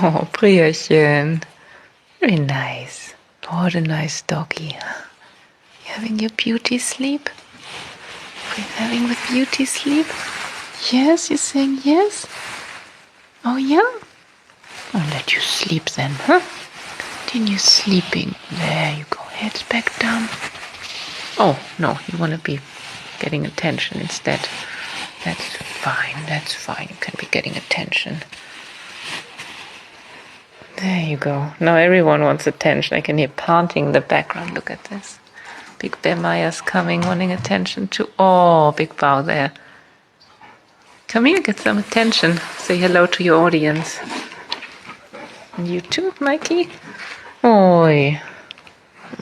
Oh, Brierchen. Very nice. What a nice doggy. You having your beauty sleep? Are you having the beauty sleep? Yes, you're saying yes? Oh, yeah? I'll let you sleep then, huh? Continue sleeping. There you go. Head's back down. Oh, no, you want to be getting attention instead. That's fine, that's fine. You can be getting attention. There you go. Now everyone wants attention. I can hear panting in the background. Look at this. Big Bear Maya's coming, wanting attention too. Oh, big bow there. Come here, get some attention. Say hello to your audience. And you too, Mikey? Oi.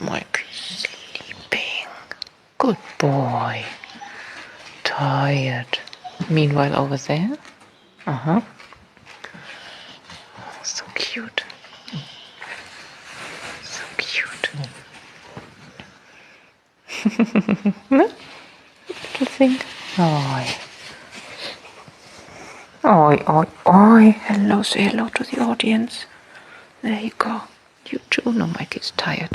Mikey's sleeping. Good boy. Tired. Meanwhile, over there. Uh-huh. So cute. So cute. No? Little thing. Oi. Oi, oi, oi. Hello, say hello to the audience. There you go. You too. No, Mikey's tired.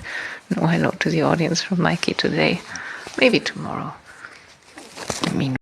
No hello to the audience from Mikey today. Maybe tomorrow. I mean,